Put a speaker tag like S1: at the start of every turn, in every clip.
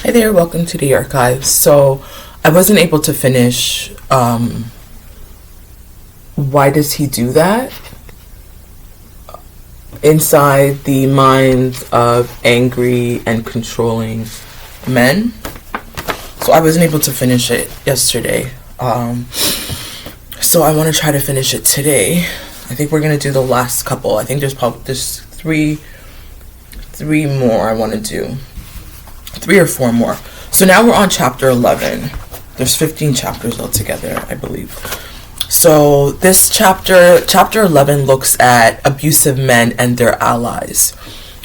S1: Hi there, welcome to the archives. So I wasn't able to finish Why Does He Do That? Inside the minds of angry and controlling men. So I wasn't able to finish it yesterday. So I want to try to finish it today. I think we're going to do the last couple. I think there's three more I want to do. 3 or 4 more. So now we're on chapter 11. There's 15 chapters altogether, I believe. So this chapter 11, looks at abusive men and their allies.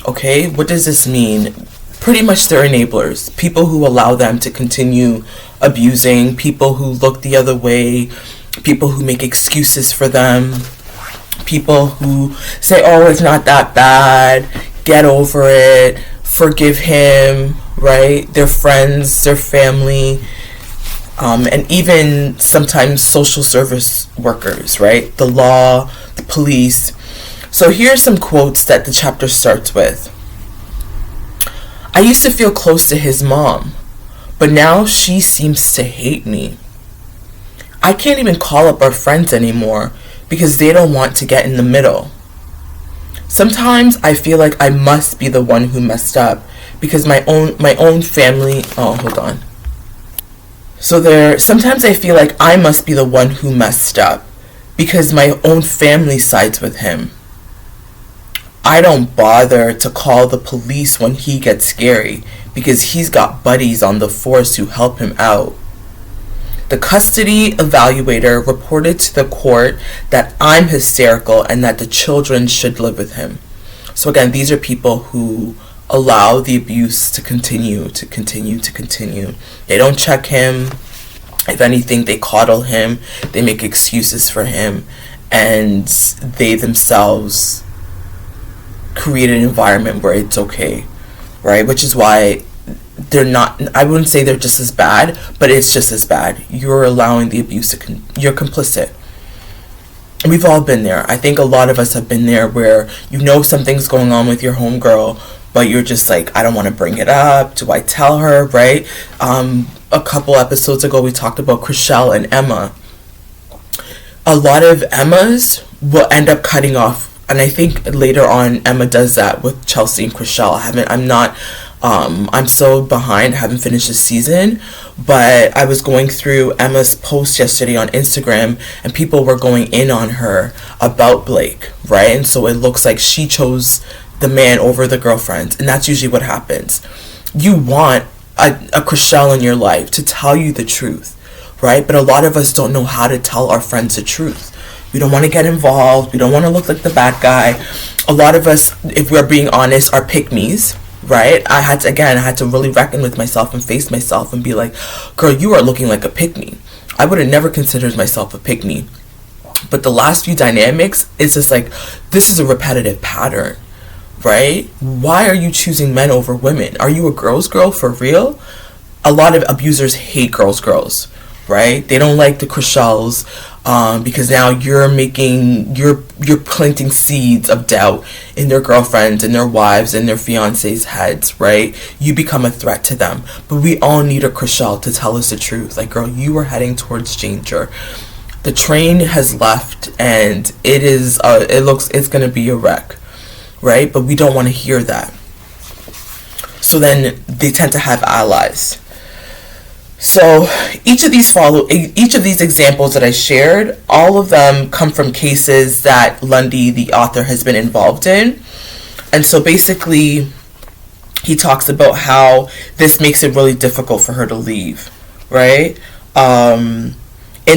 S1: Okay, what does this mean? Pretty much they're enablers, people who allow them to continue abusing, people who look the other way, people who make excuses for them, people who say, oh, it's not that bad, get over it, forgive him, right? Their friends, their family, and even sometimes social service workers, right? The law, the police. So here are some quotes that the chapter starts with. I used to feel close to his mom, but now she seems to hate me. I can't even call up our friends anymore because they don't want to get in the middle. Sometimes I feel like I must be the one who messed up because my own family. Oh, hold on. So sometimes I feel like I must be the one who messed up because my own family sides with him. I don't bother to call the police when he gets scary because he's got buddies on the force who help him out. The custody evaluator reported to the court that I'm hysterical and that the children should live with him. So again, these are people who allow the abuse to continue. They don't check him. If anything, they coddle him. They make excuses for him. And they themselves create an environment where it's okay, right? Which is why they're not, I wouldn't say they're just as bad, but it's just as bad. You're allowing the abuse to, you're complicit. We've all been there. I think a lot of us have been there where you know something's going on with your homegirl, but you're just like, I don't want to bring it up. Do I tell her, right? A couple episodes ago, we talked about Chriselle and Emma. A lot of Emmas will end up cutting off, and I think later on Emma does that with Chelsea and Chriselle. I'm so behind, I haven't finished the season, but I was going through Emma's post yesterday on Instagram, and people were going in on her about Blake, right? And so it looks like she chose the man over the girlfriend, and that's usually what happens. You want a Chriselle in your life to tell you the truth, right? But a lot of us don't know how to tell our friends the truth. We don't want to get involved. We don't want to look like the bad guy. A lot of us, if we're being honest, are pick-me's, right? I had to really reckon with myself and face myself and be like, girl, you are looking like a pick-me. I would have never considered myself a pick-me. But the last few dynamics, it's just like, this is a repetitive pattern, right? Why are you choosing men over women? Are you a girl's girl for real? A lot of abusers hate girls, right? They don't like the Chriselles, because now you're planting seeds of doubt in their girlfriends and their wives and their fiancés' heads, right? You become a threat to them. But we all need a Chriselle to tell us the truth. Like, girl, you are heading towards danger. The train has left, and it's gonna be a wreck, right? But we don't want to hear that. So then they tend to have allies. So each of these examples that I shared, all of them come from cases that Lundy, the author, has been involved in. And so basically, he talks about how this makes it really difficult for her to leave, right? In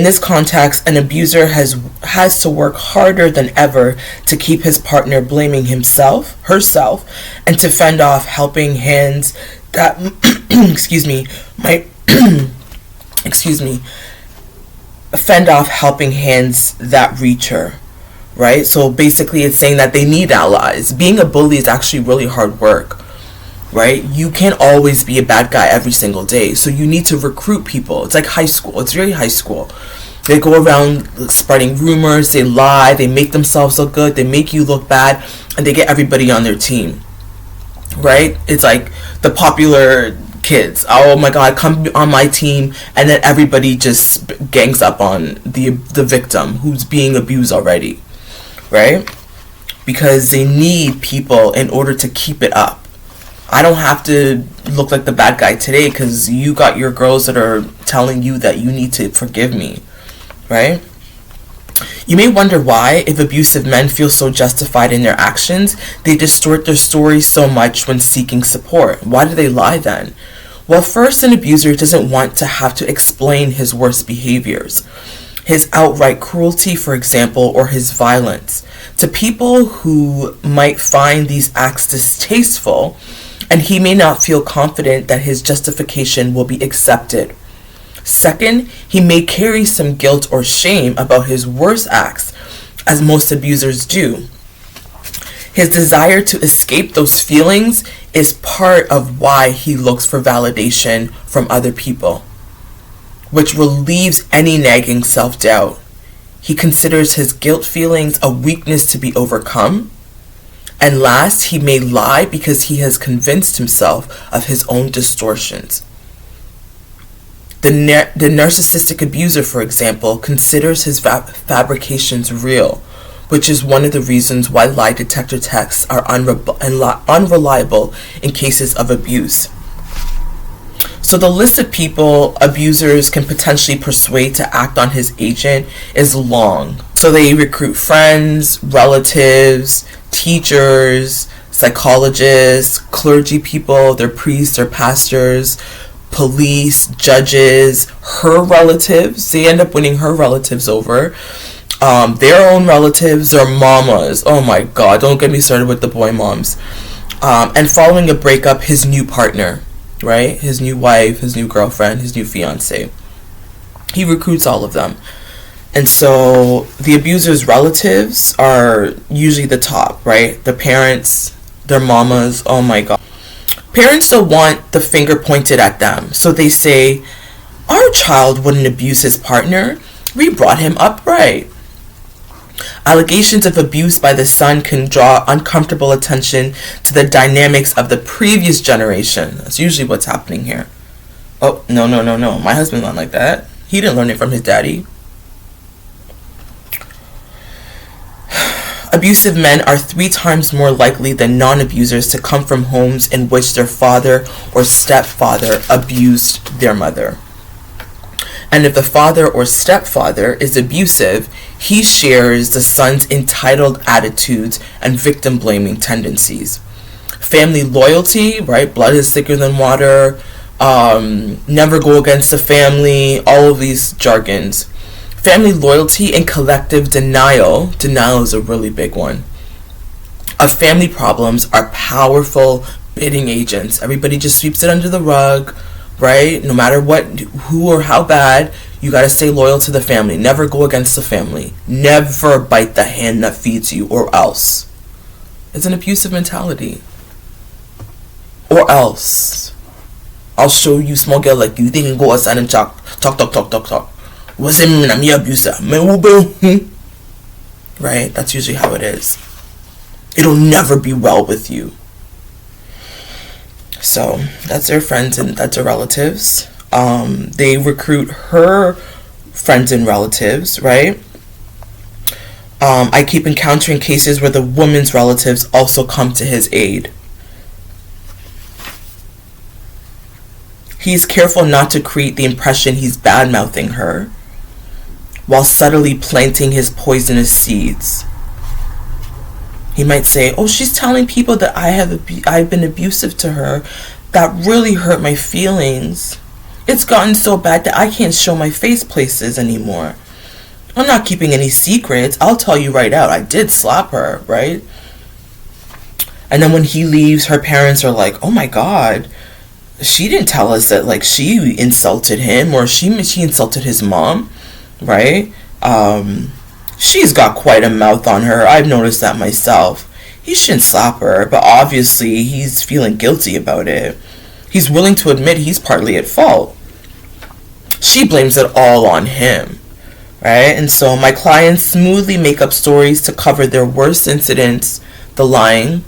S1: this context, an abuser has to work harder than ever to keep his partner blaming herself, and to fend off helping hands that, fend off helping hands that reach her, right? So basically it's saying that they need allies. Being a bully is actually really hard work, right? You can't always be a bad guy every single day. So you need to recruit people. It's like high school. It's very high school. They go around spreading rumors, they lie, they make themselves look good, they make you look bad, and they get everybody on their team, right? It's like the popular kids. Oh my God, come on my team. And then everybody just gangs up on the victim who's being abused already, right? Because they need people in order to keep it up. I don't have to look like the bad guy today because you got your girls that are telling you that you need to forgive me, right? You may wonder why, if abusive men feel so justified in their actions, they distort their stories so much when seeking support. Why do they lie then? Well, first, an abuser doesn't want to have to explain his worst behaviors. His outright cruelty, for example, or his violence. To people who might find these acts distasteful, and he may not feel confident that his justification will be accepted. Second, he may carry some guilt or shame about his worst acts, as most abusers do. His desire to escape those feelings is part of why he looks for validation from other people, which relieves any nagging self-doubt. He considers his guilt feelings a weakness to be overcome. And last, he may lie because he has convinced himself of his own distortions. The narcissistic abuser, for example, considers his fabrications real, which is one of the reasons why lie detector tests are unreliable in cases of abuse. So the list of people abusers can potentially persuade to act on his agent is long. So they recruit friends, relatives, teachers, psychologists, clergy people, their priests, their pastors, police, judges, her relatives. They end up winning her relatives over. Their own relatives, their mamas. Oh my God, don't get me started with the boy moms. And following a breakup, his new partner, right? His new wife, his new girlfriend, his new fiance. He recruits all of them. And so the abuser's relatives are usually the top, right? The parents, their mamas, oh my God. Parents don't want the finger pointed at them. So they say, our child wouldn't abuse his partner. We brought him up right. Allegations of abuse by the son can draw uncomfortable attention to the dynamics of the previous generation. That's usually what's happening here. Oh, no. My husband's not like that. He didn't learn it from his daddy. Abusive men are 3 times more likely than non-abusers to come from homes in which their father or stepfather abused their mother. And if the father or stepfather is abusive, he shares the son's entitled attitudes and victim-blaming tendencies. Family loyalty, right? Blood is thicker than water. Never go against the family. All of these jargons. Family loyalty and collective denial. Denial is a really big one. Of family problems are powerful bidding agents. Everybody just sweeps it under the rug, right? No matter what, who or how bad, you got to stay loyal to the family. Never go against the family. Never bite the hand that feeds you, or else. It's an abusive mentality. Or else. I'll show you, small girl like you. They can go outside and talk. What's it mean? I'm your abuser. Right? That's usually how it is. It'll never be well with you. So that's their friends and that's their relatives. They recruit her friends and relatives, right? I keep encountering cases where the woman's relatives also come to his aid. He is careful not to create the impression he's bad-mouthing her, while subtly planting his poisonous seeds. He might say, oh, she's telling people that I've been abusive to her. That really hurt my feelings. It's gotten so bad that I can't show my face places anymore. I'm not keeping any secrets. I'll tell you right out. I did slap her, right? And then when he leaves, her parents are like, oh my God, she didn't tell us that, like, she insulted him or she insulted his mom, right? She's got quite a mouth on her. I've noticed that myself. He shouldn't slap her, but obviously he's feeling guilty about it. He's willing to admit he's partly at fault. She blames it all on him, right? And so my clients smoothly make up stories to cover their worst incidents, the lying.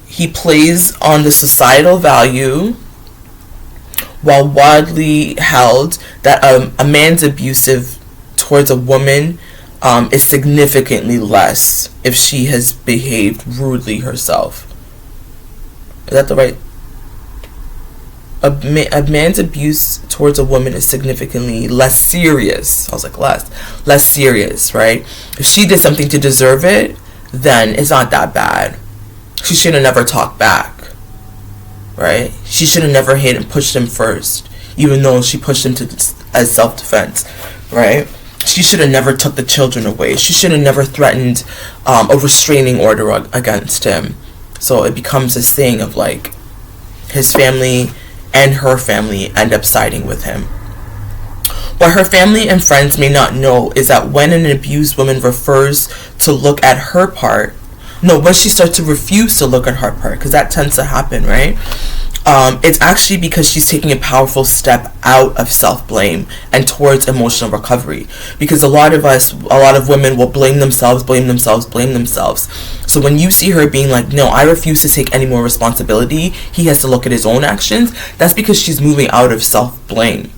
S1: He plays on the societal value while widely held that a man's abusive towards a woman is significantly less if she has behaved rudely herself. Is that the right? A man's abuse towards a woman is significantly less serious. I was like, less serious, right? If she did something to deserve it, then it's not that bad. She should have never talked back, right? She should have never hit and pushed him first, even though she pushed him as self-defense, right? She should have never took the children away. She should have never threatened a restraining order against him. So it becomes this thing of like his family and her family end up siding with him. What her family and friends may not know is that when an abused woman refers to look at her part, when she starts to refuse to look at her part, because that tends to happen, right? It's actually because she's taking a powerful step out of self-blame and towards emotional recovery. Because a lot of women will blame themselves. So when you see her being like, no, I refuse to take any more responsibility, he has to look at his own actions, that's because she's moving out of self-blame,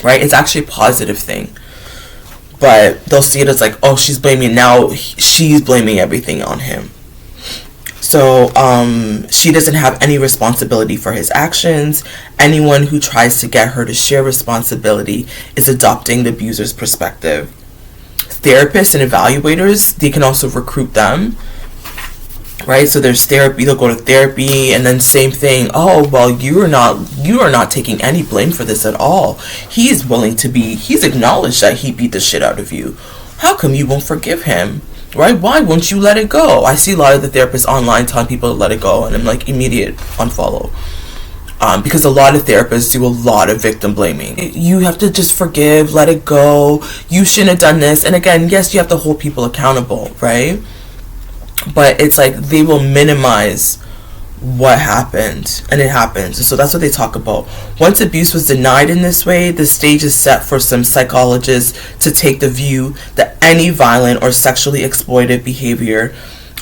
S1: right? It's actually a positive thing. But they'll see it as like, oh, she's blaming everything on him. So she doesn't have any responsibility for his actions. Anyone who tries to get her to share responsibility is adopting the abuser's perspective. Therapists and evaluators, they can also recruit them, right? So there's therapy, they'll go to therapy, and then same thing, oh, well, you are not taking any blame for this at all. He's acknowledged that he beat the shit out of you. How come you won't forgive him? Right? Why won't you let it go? I see a lot of the therapists online telling people to let it go, and I'm like, immediate unfollow. Because a lot of therapists do a lot of victim blaming. You have to just forgive, let it go. You shouldn't have done this. And again, yes, you have to hold people accountable, right? But it's like they will minimize what happened, and it happens. So that's what they talk about. Once abuse was denied in this way, the stage is set for some psychologists to take the view that any violent or sexually exploitive behavior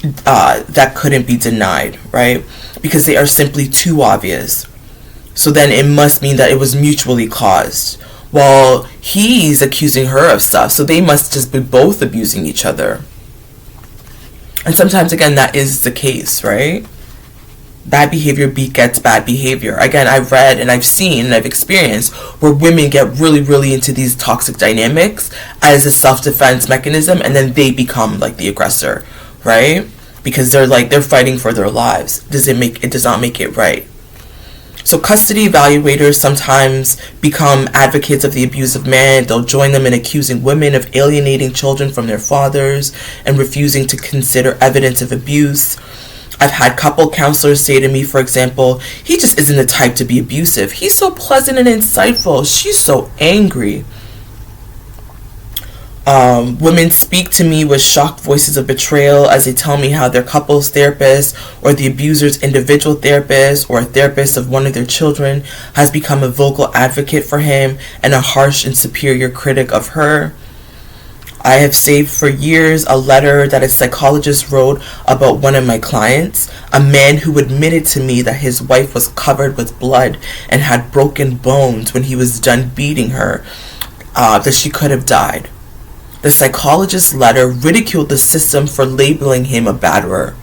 S1: that couldn't be denied, right? Because they are simply too obvious. So then it must mean that it was mutually caused. Well, he's accusing her of stuff, so they must just be both abusing each other. And sometimes, again, that is the case, right? Bad behavior begets bad behavior. Again, I've read and I've seen and I've experienced where women get really, really into these toxic dynamics as a self-defense mechanism, and then they become like the aggressor, right? Because they're fighting for their lives. It does not make it right. So custody evaluators sometimes become advocates of the abusive man. They'll join them in accusing women of alienating children from their fathers and refusing to consider evidence of abuse. I've had couple counselors say to me, for example, he just isn't the type to be abusive. He's so pleasant and insightful. She's so angry. Women speak to me with shocked voices of betrayal as they tell me how their couples therapist or the abuser's individual therapist or a therapist of one of their children has become a vocal advocate for him and a harsh and superior critic of her. I have saved for years a letter that a psychologist wrote about one of my clients, a man who admitted to me that his wife was covered with blood and had broken bones when he was done beating her, that she could have died. The psychologist's letter ridiculed the system for labeling him a batterer.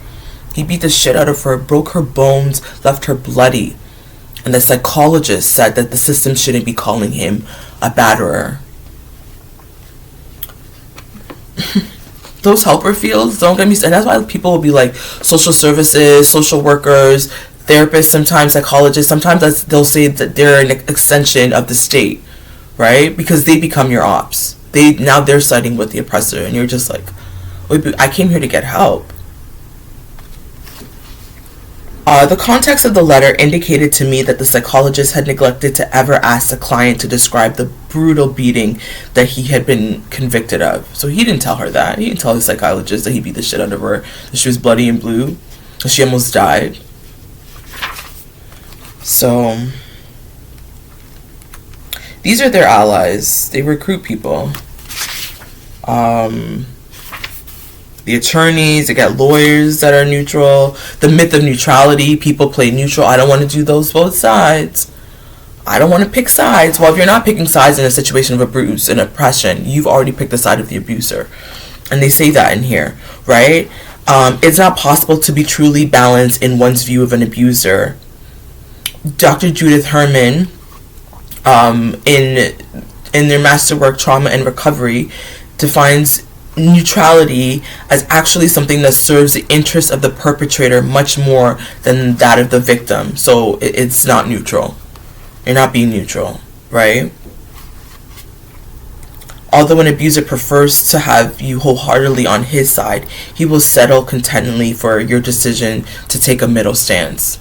S1: He beat the shit out of her, broke her bones, left her bloody. And the psychologist said that the system shouldn't be calling him a batterer. Those helper fields, don't get me started. And that's why people will be like social services, social workers, therapists, sometimes psychologists. Sometimes they'll say that they're an extension of the state, right? Because they become your ops. Now they're siding with the oppressor, and you're just like, wait, I came here to get help. The context of the letter indicated to me that the psychologist had neglected to ever ask the client to describe the brutal beating that he had been convicted of. So he didn't tell her that. He didn't tell the psychologist that he beat the shit out of her, that she was bloody and blue, that she almost died. So these are their allies. They recruit people. The attorneys, they get lawyers that are neutral. The myth of neutrality, people play neutral. I don't want to do those both sides. I don't want to pick sides. Well, if you're not picking sides in a situation of abuse and oppression, you've already picked the side of the abuser. And they say that in here, right? It's not possible to be truly balanced in one's view of an abuser. Dr. Judith Herman, in their masterwork, Trauma and Recovery, defines neutrality as actually something that serves the interests of the perpetrator much more than that of the victim. So it's not neutral. You're not being neutral, right? Although an abuser prefers to have you wholeheartedly on his side, he will settle contentedly for your decision to take a middle stance.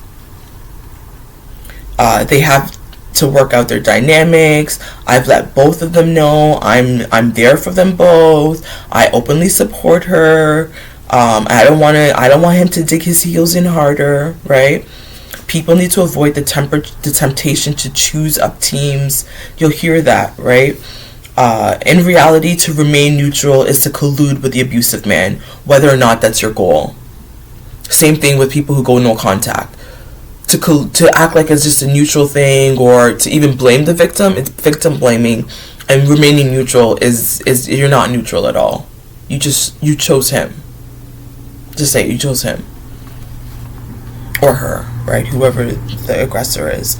S1: They have to work out their dynamics. I've let both of them know I'm there for them both. I openly support her. I don't want him to dig his heels in harder, right? People need to avoid the temptation to choose up teams. You'll hear that, right? In reality, to remain neutral is to collude with the abusive man, whether or not that's your goal. Same thing with people who go no contact. To act like it's just a neutral thing, or to even blame the victim, it's victim blaming. And remaining neutral is you're not neutral at all. You chose him. Just say you chose him. Or her, right? Whoever the aggressor is.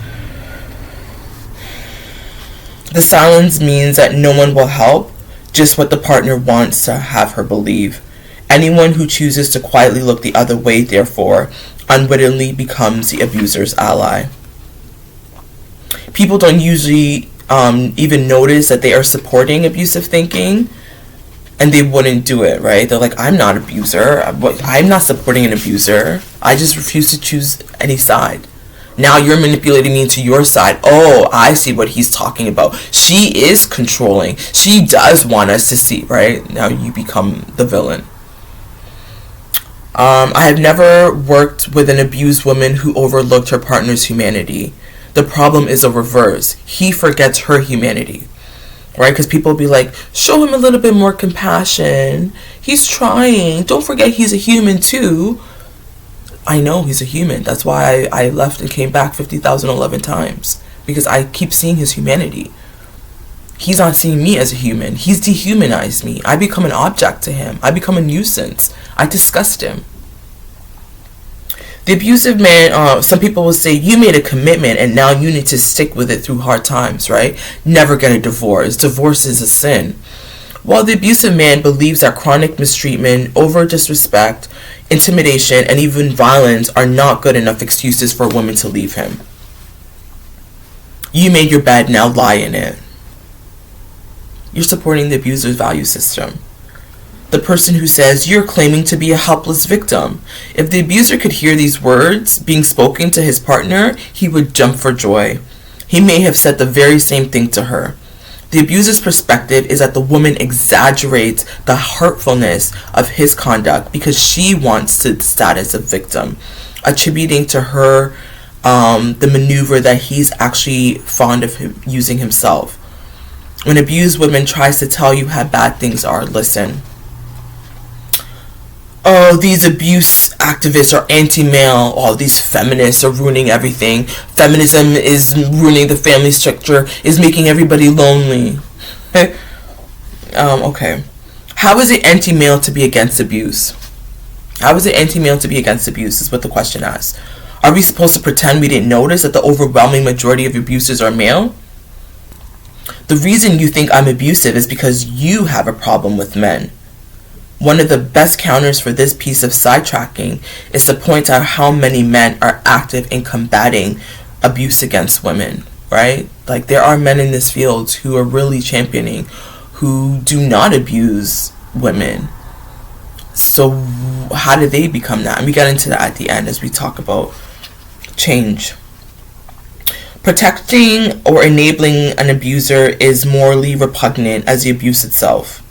S1: The silence means that no one will help, just what the partner wants to have her believe. Anyone who chooses to quietly look the other way, therefore, unwittingly becomes the abuser's ally. People don't usually even notice that they are supporting abusive thinking, and they wouldn't do it, right? They're like, I'm not an abuser. I'm not supporting an abuser. I just refuse to choose any side. Now you're manipulating me into your side. Oh, I see what he's talking about. She is controlling. She does want us to see, right? Now you become the villain. I have never worked with an abused woman who overlooked her partner's humanity. The problem is the reverse. He forgets her humanity, right? Because people will be like, show him a little bit more compassion. He's trying. Don't forget he's a human too. I know he's a human. That's why I left and came back 50,011 times. Because I keep seeing his humanity. He's not seeing me as a human. He's dehumanized me. I become an object to him. I become a nuisance. I disgust him. The abusive man, some people will say, you made a commitment and now you need to stick with it through hard times, right? Never get a divorce. Divorce is a sin. While the abusive man believes that chronic mistreatment, over disrespect, intimidation, and even violence are not good enough excuses for women to leave him. You made your bed, now lie in it. You're supporting the abuser's value system. The person who says you're claiming to be a helpless victim. If the abuser could hear these words being spoken to his partner, he would jump for joy. He may have said the very same thing to her. The abuser's perspective is that the woman exaggerates the hurtfulness of his conduct because she wants the status of victim, attributing to her the maneuver that he's actually fond of him using himself. When abused woman tries to tell you how bad things are, listen. Oh, these abuse activists are anti-male. Oh, these feminists are ruining everything. Feminism is ruining the family structure, is making everybody lonely. Okay. How is it anti-male to be against abuse? How is it anti-male to be against abuse is what the question asks. Are we supposed to pretend we didn't notice that the overwhelming majority of abusers are male? The reason you think I'm abusive is because you have a problem with men. One of the best counters for this piece of sidetracking is to point out how many men are active in combating abuse against women, right? Like, there are men in this field who are really championing, who do not abuse women. So how did they become that? And we get into that at the end as we talk about change. Protecting or enabling an abuser is morally repugnant as the abuse itself.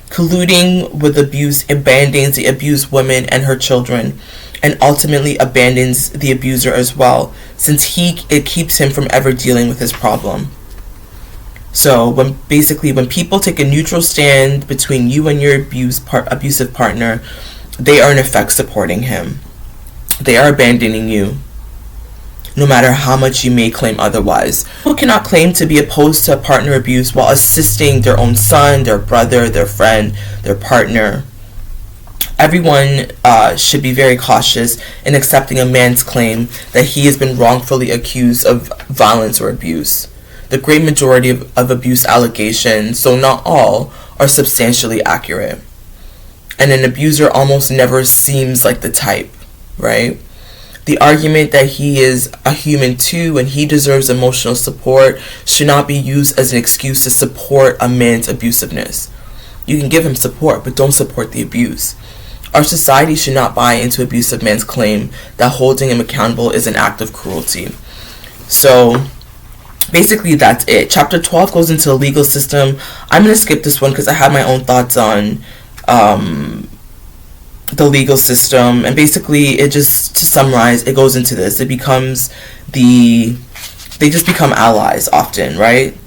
S1: Colluding with abuse abandons the abused woman and her children, and ultimately abandons the abuser as well, since it keeps him from ever dealing with his problem. So when people take a neutral stand between you and your abusive partner, they are in effect supporting him. They are abandoning you. no matter how much you may claim otherwise. People cannot claim to be opposed to partner abuse while assisting their own son, their brother, their friend, their partner. Everyone should be very cautious in accepting a man's claim that he has been wrongfully accused of violence or abuse. The great majority of abuse allegations, though not all, are substantially accurate. And an abuser almost never seems like the type, right? The argument that he is a human too and he deserves emotional support should not be used as an excuse to support a man's abusiveness. You can give him support, but don't support the abuse. Our society should not buy into abusive man's claim that holding him accountable is an act of cruelty. So basically that's it. Chapter 12 goes into the legal system. I'm going to skip this one because I have my own thoughts on the legal system. And basically, it just, to summarize, it goes into this. They just become allies often, right?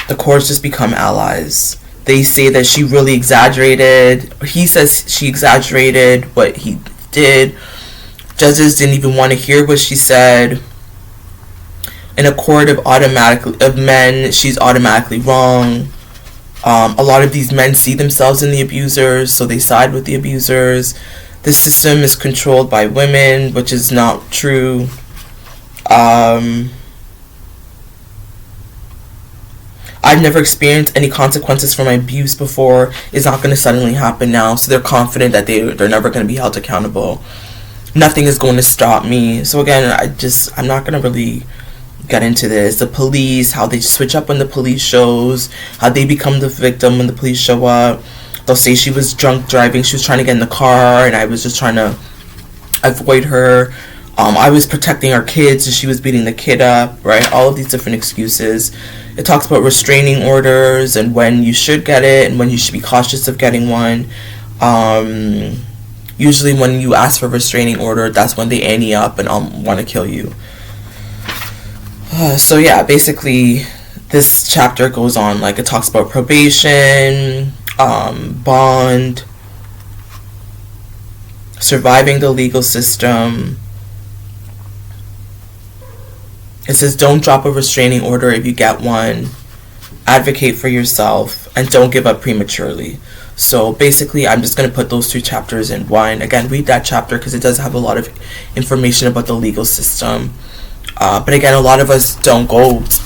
S1: The courts just become allies. They say that she really exaggerated. He says she exaggerated what he did. Judges didn't even want to hear what she said. In a court of men, she's automatically wrong. A lot of these men see themselves in the abusers, so they side with the abusers. The system is controlled by women, which is not true. I've never experienced any consequences for my abuse before. It's not going to suddenly happen now, so they're confident that they're never going to be held accountable. Nothing is going to stop me. So again, I'm not going to really get into this. The police, how they switch up when the police shows, how they become the victim when the police show up. They'll say she was drunk driving, she was trying to get in the car, and I was just trying to avoid her. I was protecting our kids and she was beating the kid up, right? All of these different excuses. It talks about restraining orders and when you should get it and when you should be cautious of getting one. Usually when you ask for a restraining order, that's when they ante up and want to kill you. So yeah, basically this chapter goes on, like it talks about probation, bond, surviving the legal system. It says don't drop a restraining order if you get one, advocate for yourself, and don't give up prematurely. So basically I'm just going to put those two chapters in one. Again, read that chapter because it does have a lot of information about the legal system. But again, a lot of us don't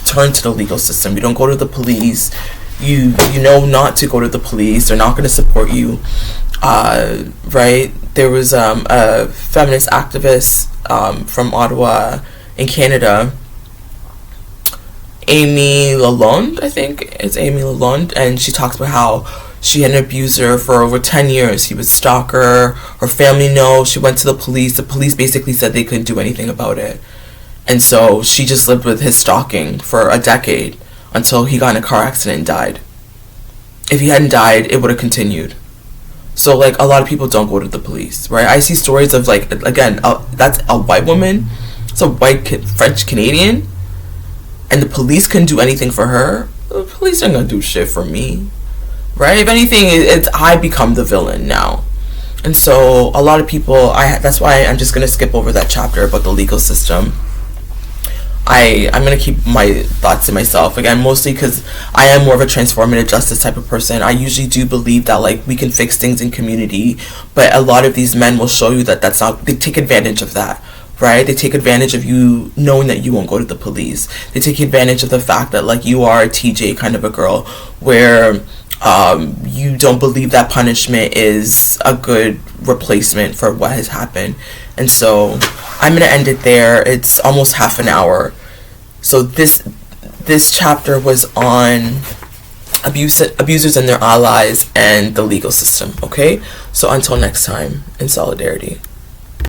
S1: turn to the legal system. We don't go to the police. You know not to go to the police. They're not going to support you. Right? There was a feminist activist from Ottawa in Canada, Amy Lalonde, I think. It's Amy Lalonde. And she talks about how she had an abuser for over 10 years. He would stalk her. Her family knows. She went to the police. The police basically said they couldn't do anything about it. And so she just lived with his stalking for a decade until he got in a car accident and died. If he hadn't died, it would have continued. So, like, a lot of people don't go to the police, right? I see stories of, like, again, that's a white woman. It's a white French Canadian. And the police couldn't do anything for her. The police aren't going to do shit for me, right? If anything, I become the villain now. And so, a lot of people, that's why I'm just going to skip over that chapter about the legal system. I'm going to keep my thoughts to myself, again, mostly because I am more of a transformative justice type of person. I usually do believe that, like, we can fix things in community, but a lot of these men will show you that that's not, they take advantage of that, right? They take advantage of you knowing that you won't go to the police. They take advantage of the fact that, like, you are a TJ kind of a girl, where you don't believe that punishment is a good replacement for what has happened. And so I'm going to end it there. It's almost half an hour. So this chapter was on abusers and their allies and the legal system, okay? So until next time, in solidarity.